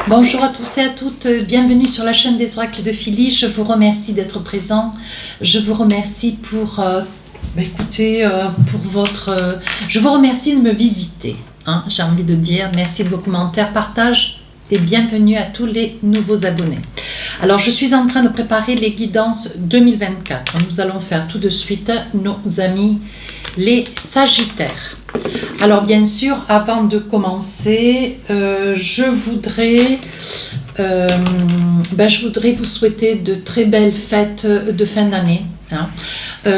Bonjour à tous et à toutes, bienvenue sur la chaîne des oracles de Philly. Je vous remercie d'être présent. Je vous remercie pour je vous remercie de me visiter. J'ai envie de dire merci de vos commentaires, partage et bienvenue à tous les nouveaux abonnés. Alors, je suis en train de préparer les guidances 2024. Nous allons faire tout de suite nos amis les Sagittaires. Alors, bien sûr, avant de commencer, je voudrais vous souhaiter de très belles fêtes de fin d'année.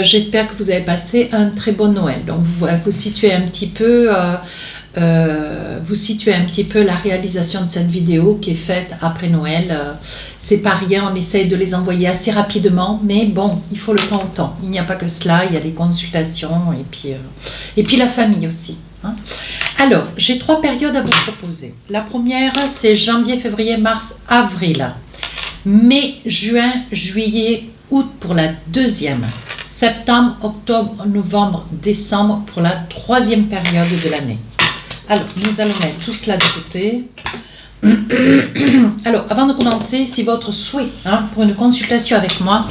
J'espère que vous avez passé un très bon Noël. Donc, vous situez un petit peu... la réalisation de cette vidéo qui est faite après Noël. C'est pas rien, on essaye de les envoyer assez rapidement, mais bon, il faut le temps au temps. Il n'y a pas que cela, il y a les consultations et puis la famille aussi. Alors, j'ai 3 périodes à vous proposer. La première, c'est janvier, février, mars, avril. Mai, juin, juillet, août pour la deuxième. Septembre, octobre, novembre, décembre pour la 3e période de l'année. Alors, nous allons mettre tout cela de côté. Alors, avant de commencer, si votre souhait pour une consultation avec moi,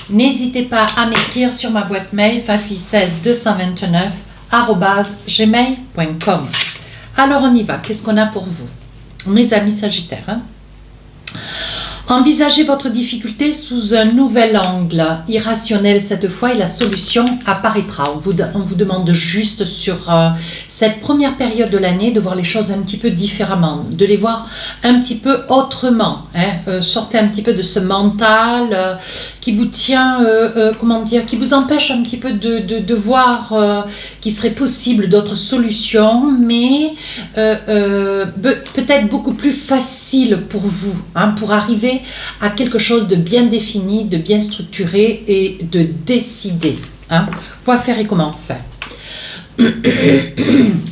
n'hésitez pas à m'écrire sur ma boîte mail fafi16 229@gmail.com. Alors, on y va. Qu'est-ce qu'on a pour vous, mes amis Sagittaires? Envisagez votre difficulté sous un nouvel angle, irrationnel cette fois, et la solution apparaîtra. On vous demande juste sur cette première période de l'année de voir les choses un petit peu différemment, de les voir un petit peu autrement. Sortez un petit peu de ce mental qui vous tient, qui vous empêche un petit peu de voir qu'il serait possible d'autres solutions, mais peut-être beaucoup plus facile pour vous, pour arriver à quelque chose de bien défini, de bien structuré et de décider. Quoi faire et comment faire.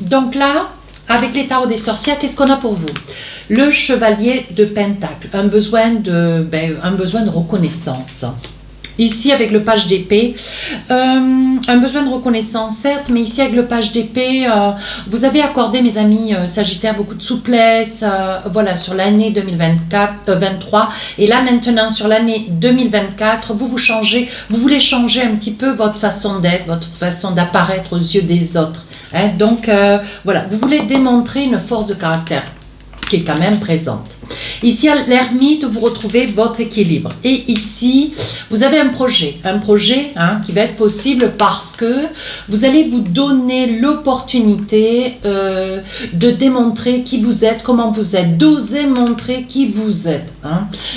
Donc là, avec les tarots des sorcières, qu'est-ce qu'on a pour vous? Le chevalier de Pentacle, un besoin de reconnaissance. Ici, avec le page d'épée, un besoin de reconnaissance, certes, mais ici, avec le page d'épée, vous avez accordé, mes amis Sagittaires, beaucoup de souplesse, sur l'année 2023. Et là, maintenant, sur l'année 2024, vous voulez changer un petit peu votre façon d'être, votre façon d'apparaître aux yeux des autres. Donc, vous voulez démontrer une force de caractère qui est quand même présente. Ici, à l'ermite, vous retrouvez votre équilibre. Et ici, vous avez un projet qui va être possible parce que vous allez vous donner l'opportunité de démontrer qui vous êtes, comment vous êtes, d'oser montrer qui vous êtes.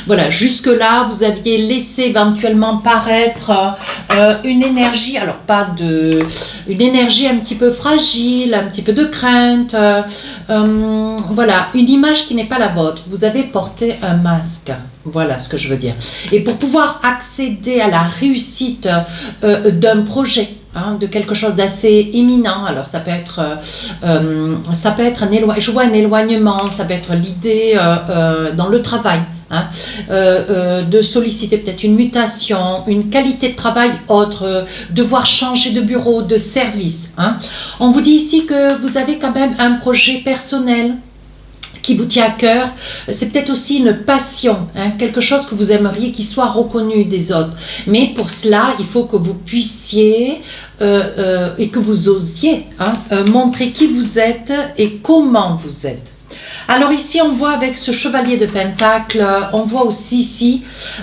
Voilà, jusque-là, vous aviez laissé éventuellement paraître une énergie, une énergie un petit peu fragile, un petit peu de crainte, une image qui n'est pas la vôtre. Vous avez porté un masque, voilà ce que je veux dire. Et pour pouvoir accéder à la réussite d'un projet, de quelque chose d'assez imminent, alors ça peut être un éloignement, ça peut être l'idée dans le travail, de solliciter peut-être une mutation, une qualité de travail autre, devoir changer de bureau, de service. On vous dit ici que vous avez quand même un projet personnel qui vous tient à cœur, c'est peut-être aussi une passion, quelque chose que vous aimeriez qui soit reconnu des autres. Mais pour cela, il faut que vous puissiez et que vous osiez montrer qui vous êtes et comment vous êtes. Alors ici, on voit avec ce chevalier de Pentacle, on voit aussi ici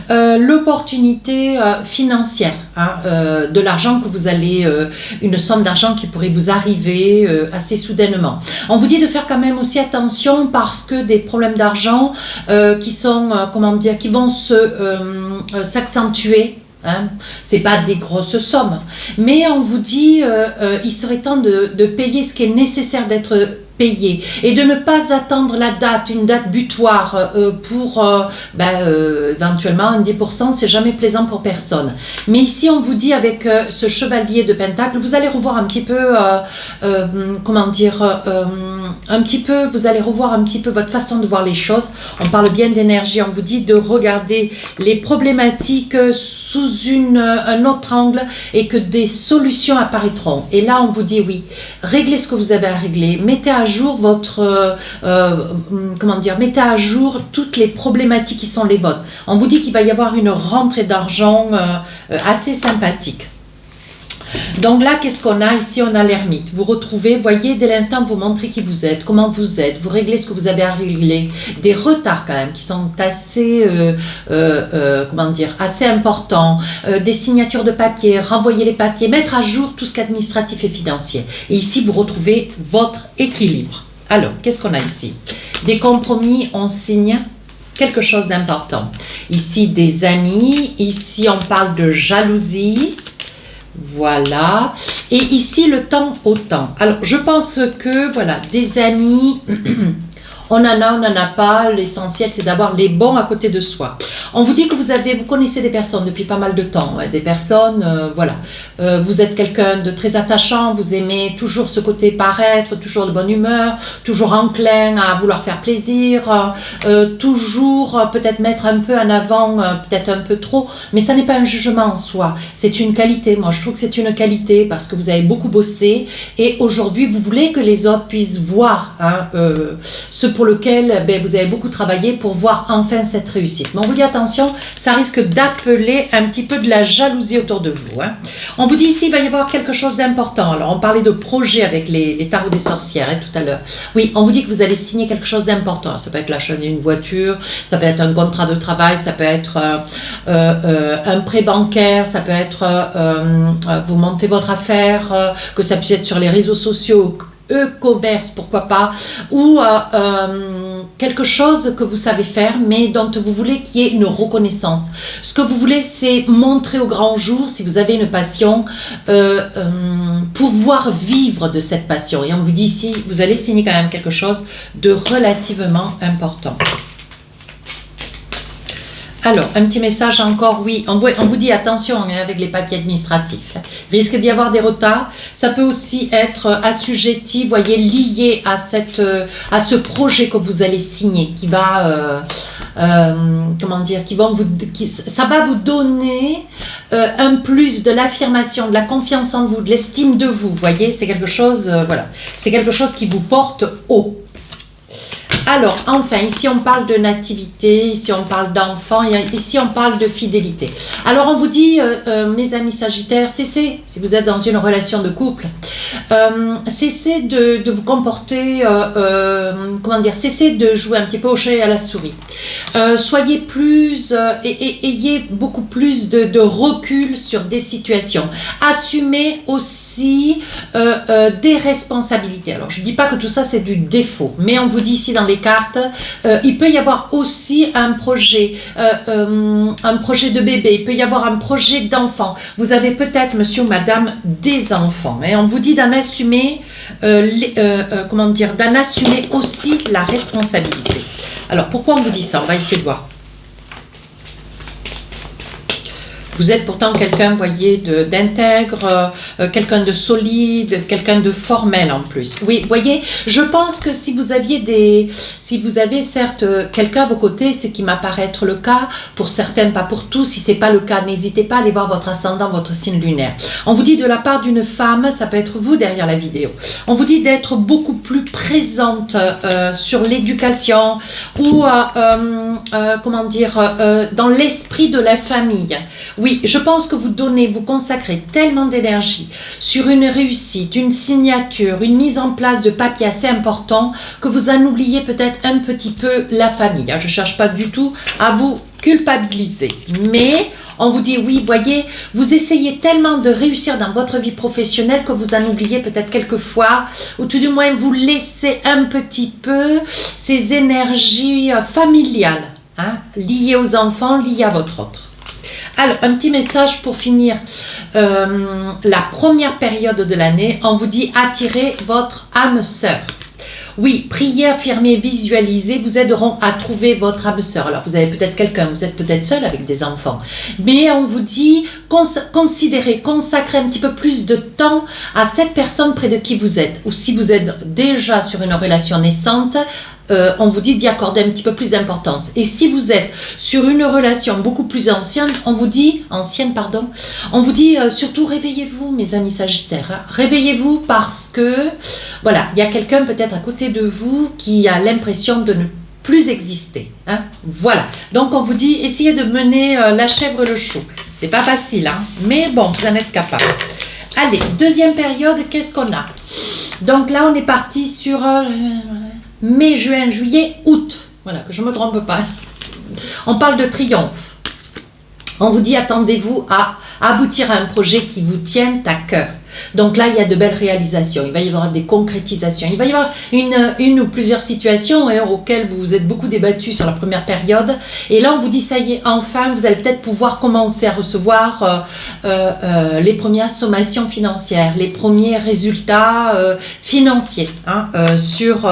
l'opportunité financière, de l'argent que vous allez, une somme d'argent qui pourrait vous arriver assez soudainement. On vous dit de faire quand même aussi attention parce que des problèmes d'argent qui vont s'accentuer. C'est pas des grosses sommes, mais on vous dit il serait temps de payer ce qui est nécessaire d'être payé et de ne pas attendre une date butoir pour éventuellement un 10%, c'est jamais plaisant pour personne. Mais ici on vous dit avec ce chevalier de Pentacle, vous allez revoir un petit peu un petit peu, vous allez revoir un petit peu votre façon de voir les choses. On parle bien d'énergie, on vous dit de regarder les problématiques sous un autre angle et que des solutions apparaîtront. Et là, on vous dit oui, réglez ce que vous avez à régler, mettez à jour votre, comment dire, mettez à jour toutes les problématiques qui sont les vôtres. On vous dit qu'il va y avoir une rentrée d'argent assez sympathique. Donc là, qu'est-ce qu'on a ici? On a l'ermite. Vous retrouvez, voyez, dès l'instant, vous montrez qui vous êtes, comment vous êtes, vous réglez ce que vous avez à régler. Des retards quand même qui sont assez, comment dire, assez importants. Des signatures de papier, renvoyer les papiers, mettre à jour tout ce qui est administratif et financier. Et ici, vous retrouvez votre équilibre. Alors, qu'est-ce qu'on a ici? Des compromis, on signe quelque chose d'important. Ici, des amis. Ici, on parle de jalousie. Voilà. Et ici, le temps au temps. Alors, je pense que, voilà, des amis, on en a, on n'en a pas. L'essentiel, c'est d'avoir les bons à côté de soi. On vous dit que vous connaissez des personnes depuis pas mal de temps. Ouais, des personnes, voilà. Vous êtes quelqu'un de très attachant. Vous aimez toujours ce côté paraître, toujours de bonne humeur, toujours enclin à vouloir faire plaisir, toujours peut-être mettre un peu en avant, peut-être un peu trop. Mais ça n'est pas un jugement en soi. C'est une qualité. Moi, je trouve que c'est une qualité parce que vous avez beaucoup bossé. Et aujourd'hui, vous voulez que les autres puissent voir hein, ce pour lequel ben, vous avez beaucoup travaillé pour voir enfin cette réussite. Mais on vous dit attention, ça risque d'appeler un petit peu de la jalousie autour de vous. Hein. On vous dit ici, il va y avoir quelque chose d'important. Alors, on parlait de projet avec les tarots des sorcières hein, tout à l'heure. Oui, on vous dit que vous allez signer quelque chose d'important. Ça peut être l'achat d'une voiture, ça peut être un contrat de travail, ça peut être un prêt bancaire, ça peut être vous montez votre affaire, que ça puisse être sur les réseaux sociaux, e-commerce, pourquoi pas, ou quelque chose que vous savez faire, mais dont vous voulez qu'il y ait une reconnaissance. Ce que vous voulez, c'est montrer au grand jour, si vous avez une passion, pouvoir vivre de cette passion. Et on vous dit ici, vous allez signer quand même quelque chose de relativement important. Alors, un petit message encore, oui, on vous dit attention hein, avec les papiers administratifs. Il risque d'y avoir des retards. Ça peut aussi être assujetti, voyez, lié à ce projet que vous allez signer, qui va, comment dire, ça va vous donner un plus de l'affirmation, de la confiance en vous, de l'estime de vous. Voyez, c'est quelque chose, voilà, c'est quelque chose qui vous porte haut. Alors, enfin, ici on parle de nativité, ici on parle d'enfants, ici on parle de fidélité. Alors on vous dit, mes amis sagittaires, cessez, si vous êtes dans une relation de couple, cessez de vous comporter, comment dire, cessez de jouer un petit peu au chat et à la souris. Soyez plus, ayez beaucoup plus de recul sur des situations. Assumez aussi des responsabilités. Alors je ne dis pas que tout ça c'est du défaut, mais on vous dit ici dans les cartes, il peut y avoir aussi un projet de bébé, il peut y avoir un projet d'enfant. Vous avez peut-être, monsieur ou madame, des enfants. Et on vous dit d'en assumer, comment dire, d'en assumer aussi la responsabilité. Alors pourquoi on vous dit ça? On va essayer de voir. Vous êtes pourtant quelqu'un, voyez, d'intègre, quelqu'un de solide, quelqu'un de formel en plus. Oui, voyez, je pense que si vous avez certes quelqu'un à vos côtés, c'est qui m'apparaît être le cas, pour certains, pas pour tous, si ce n'est pas le cas, n'hésitez pas à aller voir votre ascendant, votre signe lunaire. On vous dit de la part d'une femme, ça peut être vous derrière la vidéo, on vous dit d'être beaucoup plus présente sur l'éducation ou, comment dire, dans l'esprit de la famille. Oui, je pense que vous consacrez tellement d'énergie sur une réussite, une signature, une mise en place de papier assez important que vous en oubliez peut-être un petit peu la famille. Je ne cherche pas du tout à vous culpabiliser, mais on vous dit oui, voyez, vous essayez tellement de réussir dans votre vie professionnelle que vous en oubliez peut-être quelquefois, ou tout du moins vous laissez un petit peu ces énergies familiales, hein, liées aux enfants, liées à votre autre. Alors, un petit message pour finir la première période de l'année, on vous dit attirer votre âme sœur. Oui, prier, affirmer, visualiser vous aideront à trouver votre âme sœur. Alors, vous avez peut-être quelqu'un, vous êtes peut-être seul avec des enfants, mais on vous dit considérez, consacrez un petit peu plus de temps à cette personne près de qui vous êtes. Ou si vous êtes déjà sur une relation naissante, on vous dit d'y accorder un petit peu plus d'importance. Et si vous êtes sur une relation beaucoup plus ancienne, on vous dit surtout réveillez-vous, mes amis Sagittaires. Hein. Réveillez-vous parce que, voilà, il y a quelqu'un peut-être à côté de vous qui a l'impression de ne plus exister. Hein. Voilà. Donc on vous dit, essayez de mener la chèvre et le chou. C'est pas facile, hein, mais bon, vous en êtes capable. Allez, deuxième période, qu'est-ce qu'on a? Donc là, on est parti sur mai, juin, juillet, août. Voilà, que je ne me trompe pas. On parle de triomphe. On vous dit, attendez-vous à aboutir à un projet qui vous tienne à cœur. Donc là, il y a de belles réalisations. Il va y avoir des concrétisations. Il va y avoir une ou plusieurs situations auxquelles vous vous êtes beaucoup débattu sur la première période. Et là, on vous dit, ça y est, enfin, vous allez peut-être pouvoir commencer à recevoir les premières sommations financières, les premiers résultats financiers hein, sur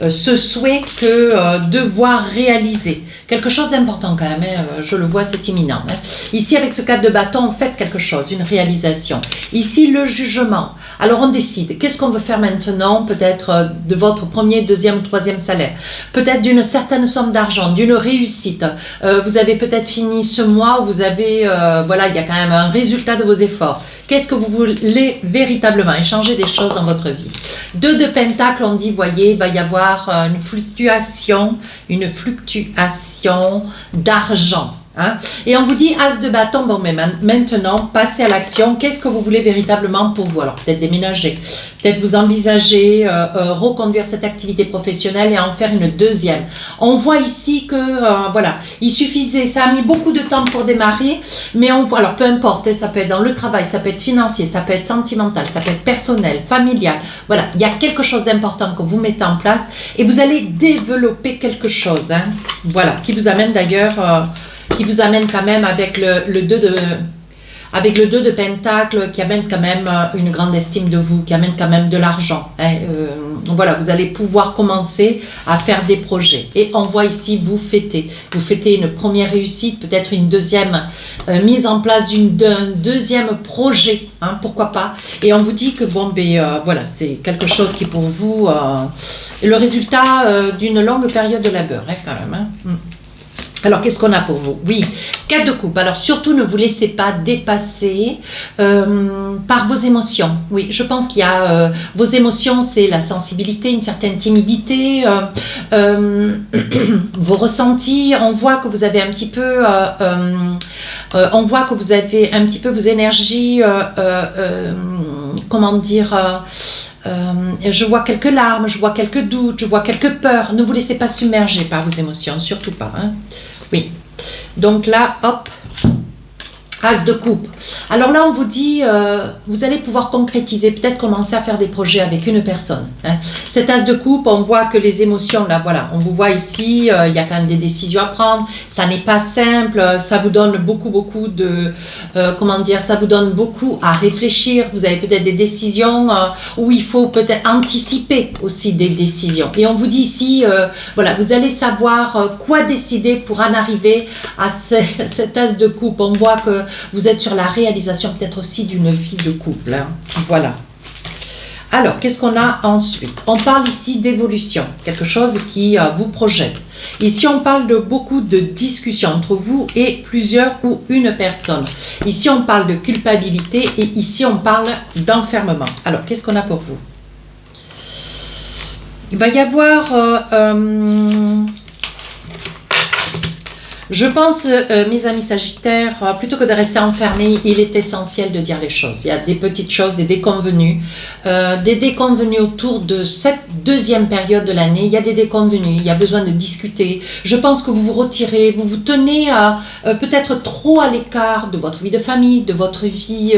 ce souhait que devoir réaliser. Quelque chose d'important quand même, hein, je le vois, c'est imminent. Hein. Ici, avec ce cadre de bâton, faites quelque chose, une réalisation. Ici, le jugement. Alors, on décide. Qu'est-ce qu'on veut faire maintenant? Peut-être de votre premier, deuxième ou troisième salaire. Peut-être d'une certaine somme d'argent, d'une réussite. Vous avez peut-être fini ce mois où vous avez, voilà, il y a quand même un résultat de vos efforts. Qu'est-ce que vous voulez véritablement? Échanger des choses dans votre vie. 2 de Pentacle, on dit, voyez, il va y avoir une fluctuation d'argent. Hein? Et on vous dit As de bâton, bon mais maintenant passez à l'action, qu'est-ce que vous voulez véritablement pour vous? Alors peut-être déménager, peut-être vous envisagez reconduire cette activité professionnelle et en faire une deuxième. On voit ici que voilà, il suffisait, ça a mis beaucoup de temps pour démarrer, mais on voit, alors peu importe, ça peut être dans le travail, ça peut être financier, ça peut être sentimental, ça peut être personnel, familial, voilà, il y a quelque chose d'important que vous mettez en place et vous allez développer quelque chose, hein, voilà, qui vous amène d'ailleurs... qui vous amène quand même avec le 2 de Pentacle, qui amène quand même une grande estime de vous, qui amène quand même de l'argent. Hein. Voilà, vous allez pouvoir commencer à faire des projets. Et on voit ici, vous fêtez une première réussite, peut-être une deuxième mise en place d'un deuxième projet, hein, pourquoi pas. Et on vous dit que bon, voilà, c'est quelque chose qui pour vous est le résultat d'une longue période de labeur, hein, quand même. Hein. Alors, qu'est-ce qu'on a pour vous? Oui, 4 de coupe. Alors, surtout, ne vous laissez pas dépasser par vos émotions. Oui, je pense qu'il y a vos émotions, c'est la sensibilité, une certaine timidité, vos ressentis. On voit que vous avez un petit peu, vos énergies, comment dire... je vois quelques larmes, je vois quelques doutes, je vois quelques peurs. Ne vous laissez pas submerger par vos émotions, surtout pas. Hein. Oui. Donc là, hop, As de coupe. Alors là, on vous dit, vous allez pouvoir concrétiser, peut-être commencer à faire des projets avec une personne. Hein. Cet As de coupe, on voit que les émotions, là, voilà, on vous voit ici, il y a quand même des décisions à prendre. Ça n'est pas simple, ça vous donne beaucoup de, ça vous donne beaucoup à réfléchir. Vous avez peut-être des décisions où il faut peut-être anticiper aussi des décisions. Et on vous dit ici, voilà, vous allez savoir quoi décider pour en arriver à cet As de coupe. On voit que vous êtes sur la réalisation peut-être aussi d'une vie de couple. Hein. Voilà. Alors, qu'est-ce qu'on a ensuite? On parle ici d'évolution, quelque chose qui vous projette. Ici, on parle de beaucoup de discussions entre vous et plusieurs ou une personne. Ici, on parle de culpabilité et ici, on parle d'enfermement. Alors, qu'est-ce qu'on a pour vous? Il va y avoir... je pense, mes amis Sagittaires, plutôt que de rester enfermés, il est essentiel de dire les choses. Il y a des petites choses, des déconvenues autour de cette deuxième période de l'année. Il y a des déconvenues, il y a besoin de discuter. Je pense que vous vous retirez, vous vous tenez peut-être trop à l'écart de votre vie de famille, de votre vie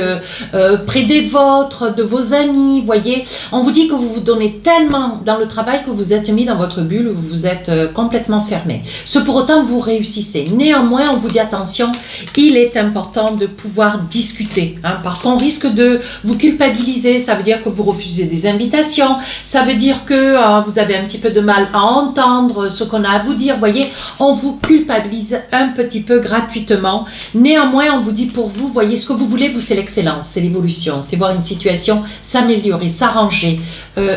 près des vôtres, de vos amis. Voyez, on vous dit que vous vous donnez tellement dans le travail que vous êtes mis dans votre bulle, où vous êtes complètement fermé. Ce pour autant, vous réussissez. avancer. Néanmoins, on vous dit attention, il est important de pouvoir discuter, hein, parce qu'on risque de vous culpabiliser. Ça veut dire que vous refusez des invitations, ça veut dire que vous avez un petit peu de mal à entendre ce qu'on a à vous dire. Vous voyez, on vous culpabilise un petit peu gratuitement. Néanmoins, on vous dit pour vous, voyez, ce que vous voulez, vous, c'est l'excellence, c'est l'évolution, c'est voir une situation s'améliorer, s'arranger,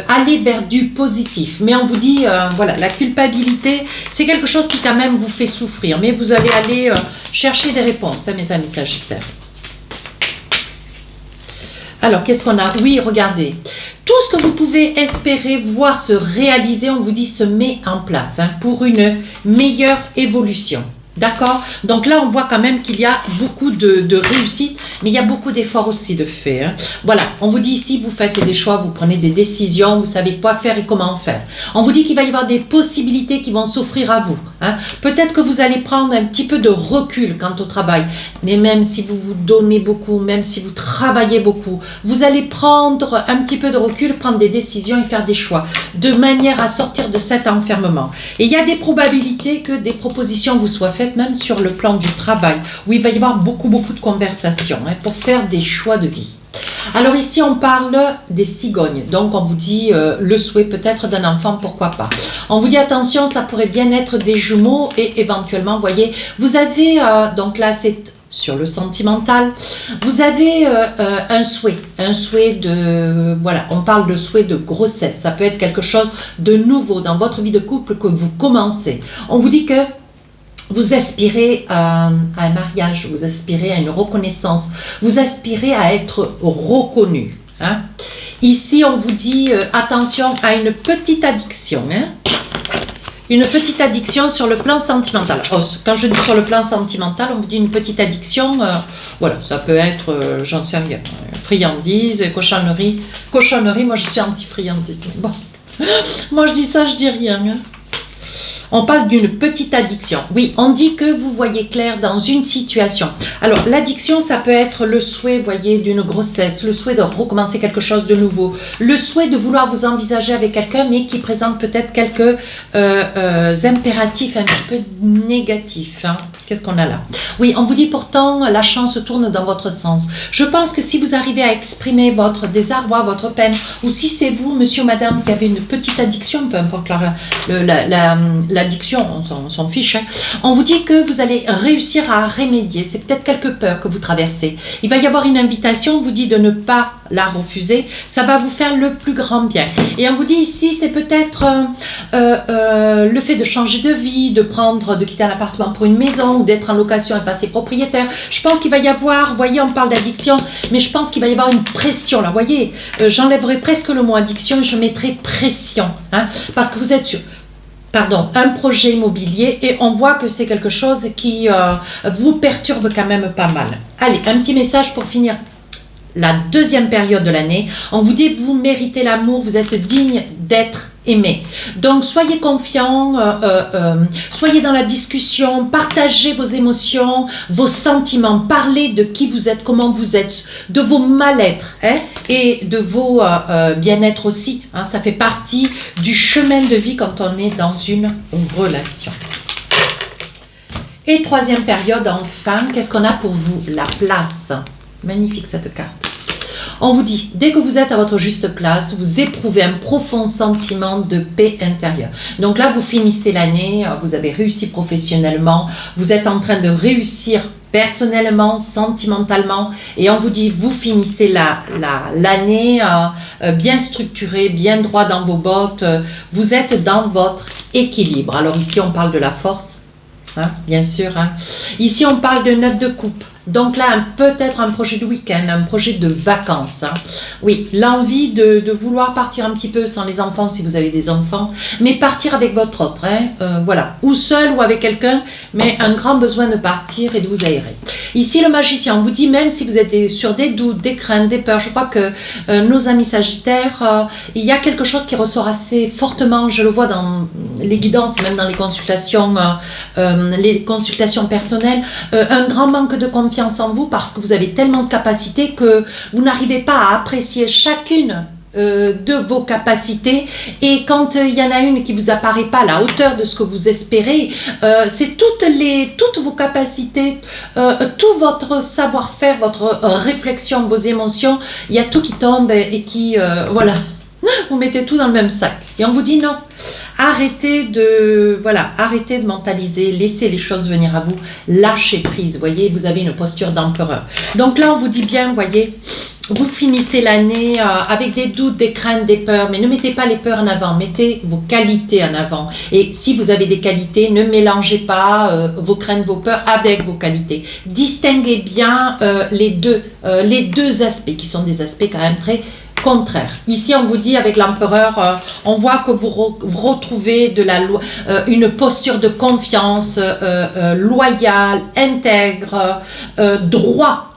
aller vers du positif. Mais on vous dit, voilà, la culpabilité, c'est quelque chose qui quand même vous fait souffrir. Mais vous allez aller chercher des réponses, hein, mes amis Sagittaires. Alors, qu'est-ce qu'on a? Oui, regardez. Tout ce que vous pouvez espérer voir se réaliser, on vous dit, se met en place, hein, pour une meilleure évolution. D'accord? Donc là, on voit quand même qu'il y a beaucoup de réussite, mais il y a beaucoup d'efforts aussi de fait, hein. Voilà, on vous dit ici, vous faites des choix, vous prenez des décisions, vous savez quoi faire et comment faire. On vous dit qu'il va y avoir des possibilités qui vont s'offrir à vous, hein. Peut-être que vous allez prendre un petit peu de recul quant au travail, mais même si vous vous donnez beaucoup, même si vous travaillez beaucoup, vous allez prendre un petit peu de recul, prendre des décisions et faire des choix, de manière à sortir de cet enfermement. Et il y a des probabilités que des propositions vous soient faites, même sur le plan du travail, où il va y avoir beaucoup de conversations, hein, pour faire des choix de vie. Alors ici, on parle des cigognes. Donc, on vous dit le souhait peut-être d'un enfant, pourquoi pas. On vous dit attention, ça pourrait bien être des jumeaux et éventuellement, vous voyez, vous avez, donc là, c'est sur le sentimental, vous avez un souhait de, voilà, on parle de souhait de grossesse. Ça peut être quelque chose de nouveau dans votre vie de couple que vous commencez. On vous dit que vous aspirez à un mariage, vous aspirez à une reconnaissance, vous aspirez à être reconnu, hein. Ici, on vous dit attention à une petite addiction, hein. Une petite addiction sur le plan sentimental. Oh, quand je dis sur le plan sentimental, on vous dit une petite addiction, voilà, ça peut être, j'en sais rien, friandise, cochonnerie. Cochonnerie, moi je suis anti-friandise. Bon, moi je dis ça, je dis rien, hein. On parle d'une petite addiction. Oui, on dit que vous voyez clair dans une situation. Alors, l'addiction, ça peut être le souhait, vous voyez, d'une grossesse, le souhait de recommencer quelque chose de nouveau, le souhait de vouloir vous envisager avec quelqu'un, mais qui présente peut-être quelques impératifs un petit peu négatifs, hein. Qu'est-ce qu'on a là? Oui, on vous dit pourtant, la chance tourne dans votre sens. Je pense que si vous arrivez à exprimer votre désarroi, votre peine, ou si c'est vous, monsieur ou madame, qui avez une petite addiction, peu importe l'addiction, on s'en fiche, hein. On vous dit que vous allez réussir à remédier. C'est peut-être quelques peurs que vous traversez. Il va y avoir une invitation, on vous dit de ne pas la refuser. Ça va vous faire le plus grand bien. Et on vous dit ici, c'est peut-être le fait de changer de vie, de quitter un appartement pour une maison, ou d'être en location et passer propriétaire. Je pense qu'il va y avoir, vous voyez, on parle d'addiction, mais je pense qu'il va y avoir une pression là. Vous voyez, j'enlèverai presque le mot addiction et je mettrai pression, hein, parce que vous êtes sur un projet immobilier et on voit que c'est quelque chose qui vous perturbe quand même pas mal. Allez, un petit message pour finir la deuxième période de l'année. On vous dit que vous méritez l'amour, vous êtes digne d'être aimé. Donc soyez confiants, soyez dans la discussion, partagez vos émotions, vos sentiments, parlez de qui vous êtes, comment vous êtes, de vos mal-être, hein, et de vos bien-être aussi, hein. Ça fait partie du chemin de vie quand on est dans une relation. Et troisième période, enfin, qu'est-ce qu'on a pour vous? La place. Magnifique cette carte. On vous dit, dès que vous êtes à votre juste place, vous éprouvez un profond sentiment de paix intérieure. Donc là, vous finissez l'année, vous avez réussi professionnellement, vous êtes en train de réussir personnellement, sentimentalement, et on vous dit, vous finissez l'année bien structurée, bien droit dans vos bottes, vous êtes dans votre équilibre. Alors ici, on parle de la force, hein, bien sûr, hein. Ici, on parle de 9 de coupe. Donc là, peut-être un projet de week-end, un projet de vacances, hein. Oui, l'envie de vouloir partir un petit peu sans les enfants, si vous avez des enfants, mais partir avec votre autre, hein, voilà, ou seul ou avec quelqu'un, mais un grand besoin de partir et de vous aérer. Ici, le magicien, on vous dit, même si vous êtes sur des doutes, des craintes, des peurs, je crois que nos amis sagittaires, il y a quelque chose qui ressort assez fortement, je le vois dans les guidances, même dans les consultations personnelles, un grand manque de confiance en vous parce que vous avez tellement de capacités que vous n'arrivez pas à apprécier chacune de vos capacités, et quand il y en a une qui vous apparaît pas à la hauteur de ce que vous espérez, c'est toutes vos capacités, tout votre savoir-faire, votre réflexion, vos émotions, il y a tout qui tombe et qui, voilà, vous mettez tout dans le même sac. Et on vous dit non, arrêtez de mentaliser, laissez les choses venir à vous, lâchez prise, voyez, vous avez une posture d'empereur. Donc là, on vous dit bien, voyez, vous finissez l'année avec des doutes, des craintes, des peurs, mais ne mettez pas les peurs en avant, mettez vos qualités en avant. Et si vous avez des qualités, ne mélangez pas vos craintes, vos peurs avec vos qualités. Distinguez bien les deux aspects, qui sont des aspects quand même très contraires. Ici, on vous dit avec l'empereur, on voit que vous retrouvez une posture de confiance, loyale, intègre, droit,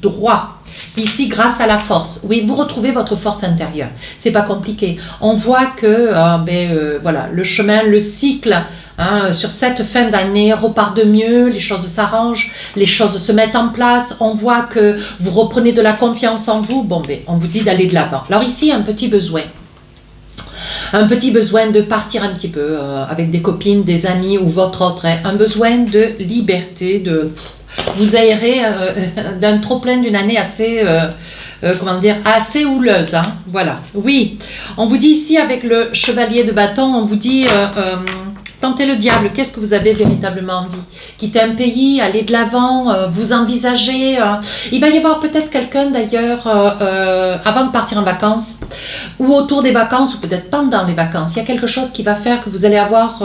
droit. Ici, grâce à la force, oui, vous retrouvez votre force intérieure. C'est pas compliqué. On voit que voilà, le chemin, le cycle, sur cette fin d'année repart de mieux, les choses s'arrangent, les choses se mettent en place. On voit que vous reprenez de la confiance en vous. Bon, on vous dit d'aller de l'avant. Alors ici, un petit besoin de partir un petit peu avec des copines, des amis ou votre autre, un besoin de liberté, vous aérez d'un trop-plein d'une année assez, assez houleuse. Voilà, oui. On vous dit ici avec le chevalier de bâton, on vous dit... tentez le diable, qu'est-ce que vous avez véritablement envie? Quitter un pays, aller de l'avant, vous envisagez. Il va y avoir peut-être quelqu'un d'ailleurs, avant de partir en vacances, ou autour des vacances, ou peut-être pendant les vacances. Il y a quelque chose qui va faire que vous allez avoir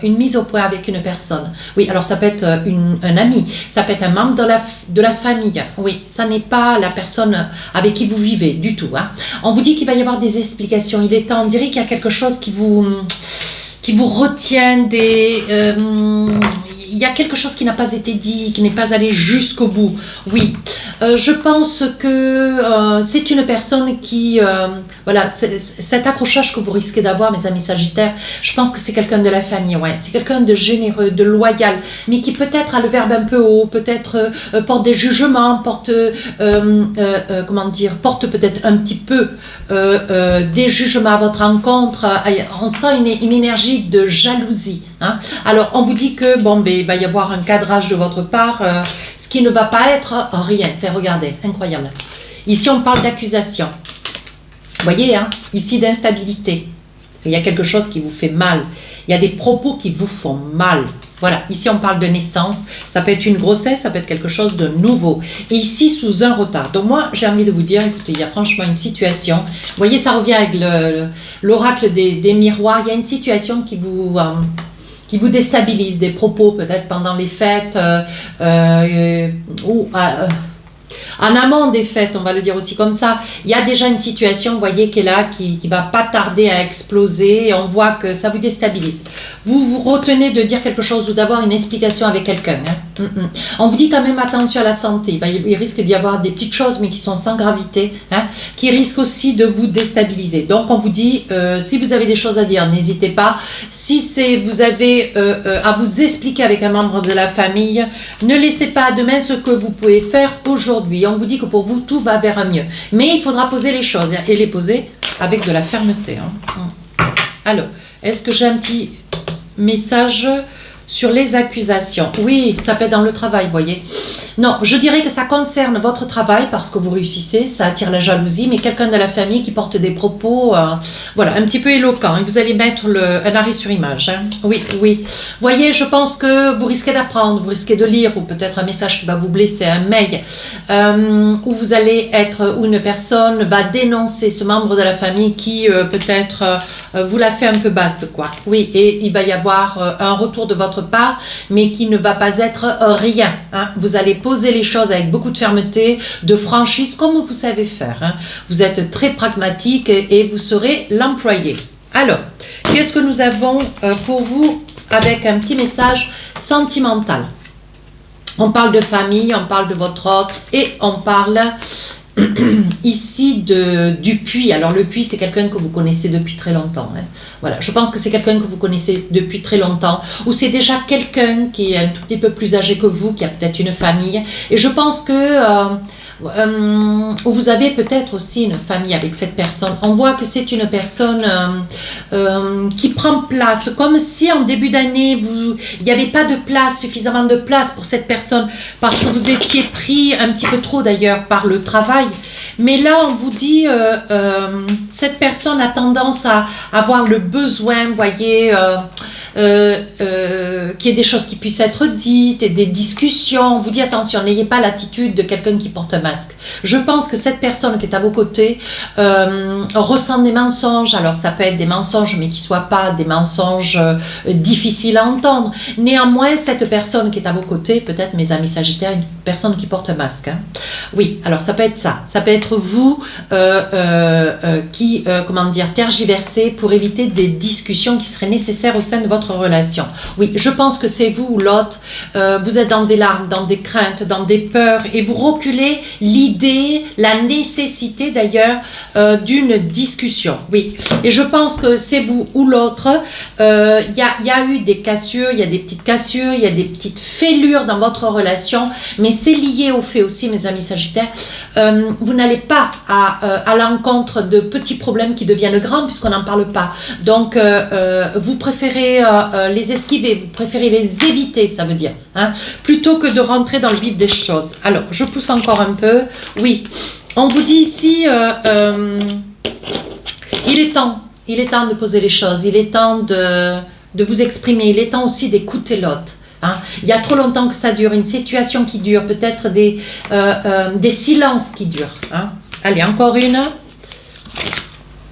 une mise au point avec une personne. Oui, alors ça peut être un ami, ça peut être un membre de la famille. Oui, ça n'est pas la personne avec qui vous vivez du tout. On vous dit qu'il va y avoir des explications. Il est temps, on dirait qu'il y a quelque chose qui vous retient, il y a quelque chose qui n'a pas été dit, qui n'est pas allé jusqu'au bout. Oui, je pense que c'est une personne qui... voilà, cet accrochage que vous risquez d'avoir, mes amis sagittaires, je pense que c'est quelqu'un de la famille, ouais. C'est quelqu'un de généreux, de loyal, mais qui peut-être a le verbe un peu haut, peut-être porte des jugements, porte peut-être un petit peu des jugements à votre encontre. On sent une énergie de jalousie. Alors, on vous dit que, il va y avoir un cadrage de votre part, ce qui ne va pas être rien. Regardez, incroyable. Ici, on parle d'accusation. Vous voyez, ici, d'instabilité. Il y a quelque chose qui vous fait mal. Il y a des propos qui vous font mal. Voilà, ici, on parle de naissance. Ça peut être une grossesse, ça peut être quelque chose de nouveau. Et ici, sous un retard. Donc, moi, j'ai envie de vous dire, écoutez, il y a franchement une situation. Vous voyez, ça revient avec l'oracle des miroirs. Il y a une situation qui vous déstabilise, des propos peut-être pendant les fêtes ou en amont des fêtes, on va le dire aussi comme ça. Il y a déjà une situation, vous voyez, qui est là, qui va pas tarder à exploser, et on voit que ça vous déstabilise. Vous vous retenez de dire quelque chose ou d'avoir une explication avec quelqu'un. On vous dit quand même attention à la santé. Il risque d'y avoir des petites choses, mais qui sont sans gravité, qui risquent aussi de vous déstabiliser. Donc on vous dit, si vous avez des choses à dire, n'hésitez pas. Si vous avez à vous expliquer avec un membre de la famille, ne laissez pas à demain ce que vous pouvez faire aujourd'hui. On vous dit que pour vous, tout va vers un mieux. Mais il faudra poser les choses et les poser avec de la fermeté. Alors, est-ce que j'ai un petit message sur les accusations? Oui, ça peut être dans le travail, vous voyez. Non, je dirais que ça concerne votre travail parce que vous réussissez, ça attire la jalousie, mais quelqu'un de la famille qui porte des propos, voilà, un petit peu éloquents. Et vous allez mettre un arrêt sur image. Oui, oui. Vous voyez, je pense que vous risquez d'apprendre, vous risquez de lire, ou peut-être un message qui va vous blesser, un mail, où vous allez être, où une personne va dénoncer ce membre de la famille qui peut-être vous l'a fait un peu basse, quoi. Oui, et il va y avoir un retour de votre part, mais qui ne va pas être rien. Vous allez poser les choses avec beaucoup de fermeté, de franchise, comme vous savez faire. Vous êtes très pragmatique et vous serez l'employé. Alors, qu'est-ce que nous avons pour vous avec un petit message sentimental? On parle de famille, on parle de votre autre et on parle ici du puits. Alors le puits, c'est quelqu'un que vous connaissez depuis très longtemps. Hein. Voilà, je pense que c'est quelqu'un que vous connaissez depuis très longtemps, ou c'est déjà quelqu'un qui est un tout petit peu plus âgé que vous, qui a peut-être une famille. Et je pense que vous avez peut-être aussi une famille avec cette personne. On voit que c'est une personne qui prend place, comme si en début d'année, il n'y avait pas de place, suffisamment de place pour cette personne, parce que vous étiez pris un petit peu trop d'ailleurs par le travail. Mais là, on vous dit, cette personne a tendance à avoir le besoin, vous voyez, qu'il y ait des choses qui puissent être dites et des discussions. On vous dit attention, n'ayez pas l'attitude de quelqu'un qui porte un masque. Je pense que cette personne qui est à vos côtés ressent des mensonges. Alors ça peut être des mensonges, mais qui ne soient pas des mensonges difficiles à entendre. Néanmoins, cette personne qui est à vos côtés, peut-être mes amis sagittaires, une personne qui porte un masque. Hein. Oui, alors ça peut être ça. Ça peut être vous qui, comment dire, tergiversez pour éviter des discussions qui seraient nécessaires au sein de votre relation. Oui, je pense que c'est vous ou l'autre, vous êtes dans des larmes, dans des craintes, dans des peurs, et vous reculez l'idée, la nécessité d'ailleurs d'une discussion. Oui, et je pense que c'est vous ou l'autre, il y a eu des cassures, il y a des petites cassures, il y a des petites fêlures dans votre relation, mais c'est lié au fait aussi, mes amis sagittaires, vous n'allez pas à l'encontre de petits problèmes qui deviennent grands puisqu'on n'en parle pas. Donc, vous préférez les esquiver, vous préférez les éviter, ça veut dire, hein, plutôt que de rentrer dans le vif des choses. Alors, je pousse encore un peu. Oui, on vous dit ici, il est temps de poser les choses, il est temps de vous exprimer, il est temps aussi d'écouter l'autre. Hein. Il y a trop longtemps que ça dure, une situation qui dure, peut-être des silences qui durent. Hein. Allez, encore une.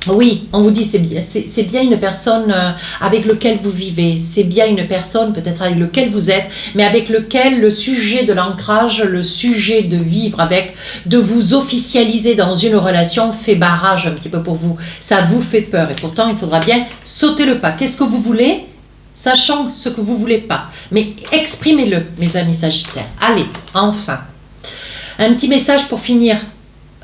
Oui, on vous dit c'est bien une personne avec laquelle vous vivez, c'est bien une personne peut-être avec laquelle vous êtes, mais avec lequel le sujet de l'ancrage, le sujet de vivre avec, de vous officialiser dans une relation fait barrage un petit peu pour vous. Ça vous fait peur et pourtant il faudra bien sauter le pas. Qu'est-ce que vous voulez ? Sachant ce que vous ne voulez pas. Mais exprimez-le, mes amis sagittaires. Allez, enfin. Un petit message pour finir.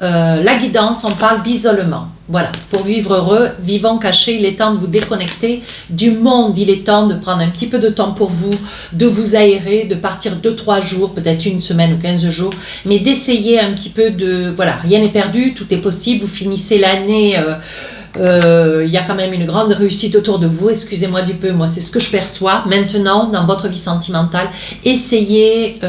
La guidance, on parle d'isolement. Voilà, pour vivre heureux, vivant caché, il est temps de vous déconnecter du monde. Il est temps de prendre un petit peu de temps pour vous, de vous aérer, de partir 2-3 jours, peut-être une semaine ou 15 jours, mais d'essayer un petit peu de... Voilà, rien n'est perdu, tout est possible. Vous finissez l'année... il y a quand même une grande réussite autour de vous, excusez-moi du peu, moi c'est ce que je perçois. Maintenant, dans votre vie sentimentale, essayez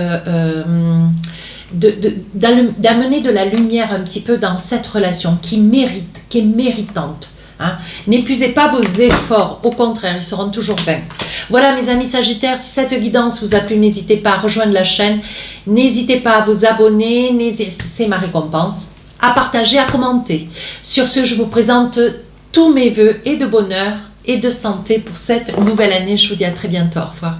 d'amener de la lumière un petit peu dans cette relation qui est méritante. Hein. N'épuisez pas vos efforts, au contraire, ils seront toujours vains. Voilà mes amis sagittaires, si cette guidance vous a plu, n'hésitez pas à rejoindre la chaîne, n'hésitez pas à vous abonner, c'est ma récompense, à partager, à commenter. Sur ce, je vous présente tous mes vœux et de bonheur et de santé pour cette nouvelle année. Je vous dis à très bientôt. Au revoir.